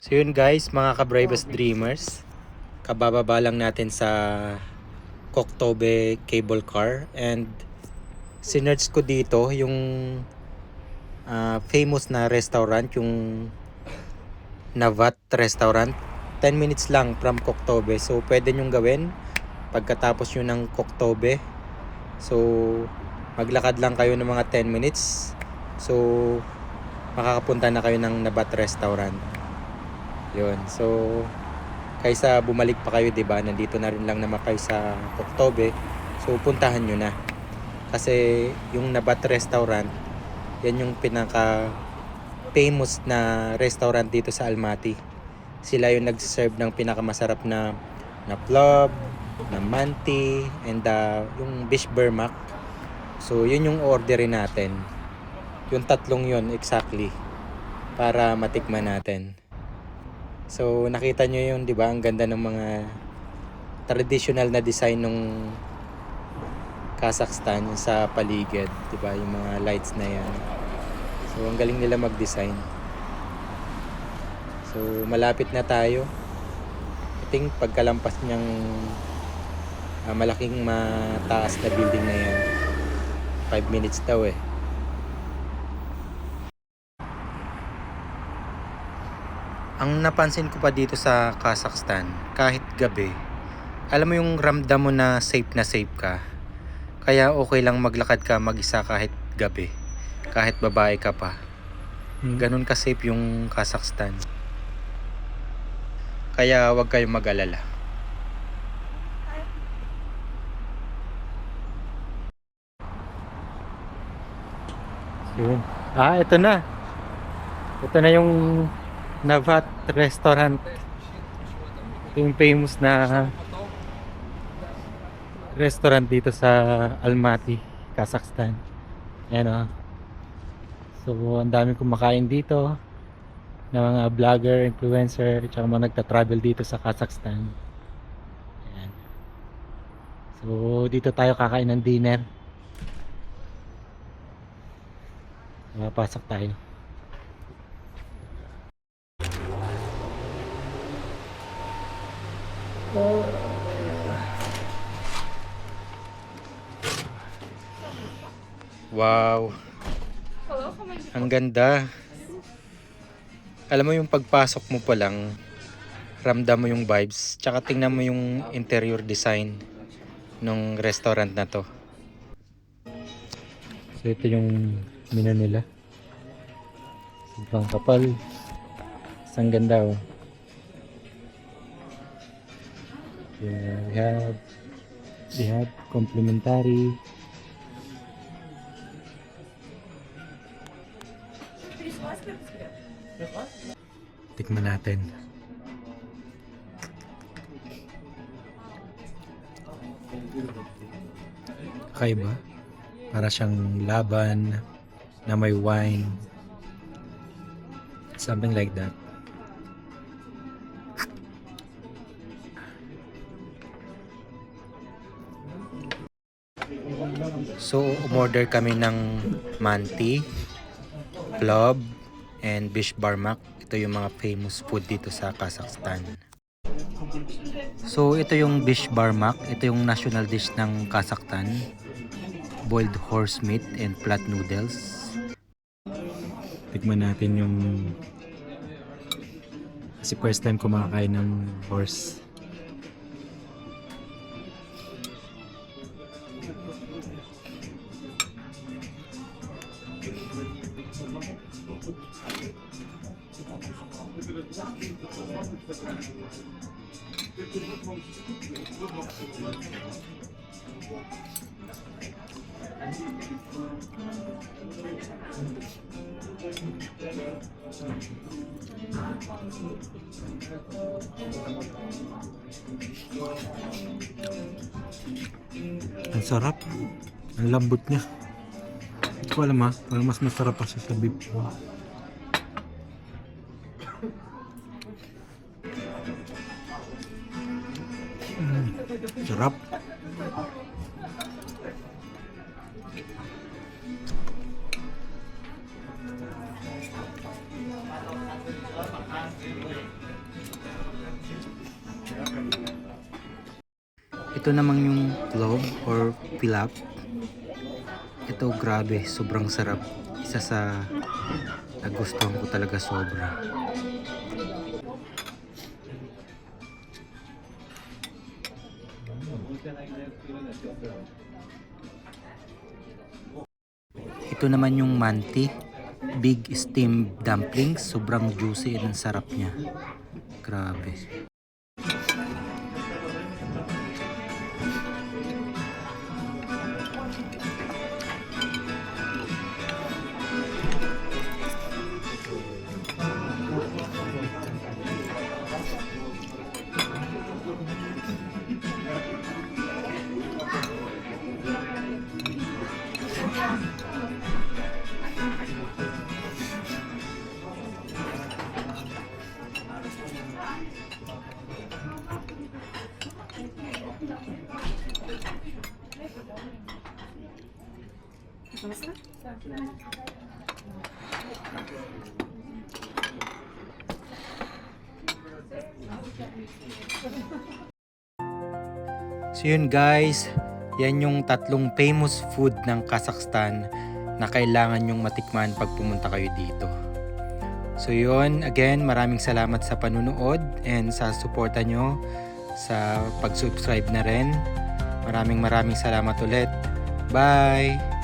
So yun guys, mga ka-Bravest Dreamers, kabababa lang natin sa Koktobe Cable Car and sinerch ko dito yung famous na restaurant, yung Navat Restaurant. 10 minutes lang from Koktobe, so pwede nyong gawin pagkatapos nyo ng Koktobe. So maglakad lang kayo ng mga 10 minutes, so makakapunta na kayo ng Navat Restaurant. Yun, so kaysa bumalik pa kayo, 'di ba? Nandito na rin lang naman kayo sa Koktobe. So puntahan nyo na. Kasi yung Navat Restaurant, yan yung pinaka famous na restaurant dito sa Almaty. Sila yung nag-serve ng pinakamasarap na plov, na manti, and yung fish burmak. So yun yung orderin natin. Yung tatlong yun exactly para matikman natin. So nakita nyo yun, 'di ba? Ang ganda ng mga traditional na design ng Kazakhstan sa paligid, 'di ba? Yung mga lights na 'yan. So ang galing nila mag-design. So malapit na tayo. I think pagkalampas niyang malaking mataas na building na 'yan. 5 minutes daw eh. Ang napansin ko pa dito sa Kazakhstan, kahit gabi, alam mo yung ramdam mo na safe ka. Kaya okay lang maglakad ka mag-isa kahit gabi, kahit babae ka pa. Ganun ka safe yung Kazakhstan. Kaya huwag kayong mag-alala. Yun. Ito na. Ito na yung Navat Restaurant. Ito yung famous na restaurant dito sa Almaty, Kazakhstan. Ayan o. So ang dami kumakain dito na mga vlogger, influencer, at mga nagta-travel dito sa Kazakhstan. Ayan. So dito tayo kakain ng dinner. Pasok tayo. Wow. Ang ganda. Alam mo yung pagpasok mo pa lang, ramdam mo yung vibes, tsaka tingnan mo yung interior design ng restaurant na to. So ito yung menu nila. Sobrang kapal. Ang ganda oh. Yeah, we have complimentary. Tikman natin. Kakaiba. Para siyang laban na may wine. Something like that. So, umorder kami ng manti, plov, and fish burmak. Ito yung mga famous food dito sa Kazakhstan. So, ito yung fish burmak. Ito yung national dish ng Kazakhstan. Boiled horse meat and flat noodles. Tikman natin yung... Kasi first time kumakain ng horse. Ang sarap. Ang lambot niya. Hindi ko alam parang mas masarap pa siya sa beef. Sarap. Ito naman yung plov or pilaf. Ito grabe, sobrang sarap. Isa sa nagustuhan ko talaga sobra. Ito naman yung manti, big steamed dumplings, sobrang juicy and sarap niya. Grabe. So yun guys, yan yung tatlong famous food ng Kazakhstan na kailangan nyong matikman pag pumunta kayo dito. So yun, again, maraming salamat sa panunood and sa suporta nyo, sa pag-subscribe na rin. Maraming salamat ulit. Bye!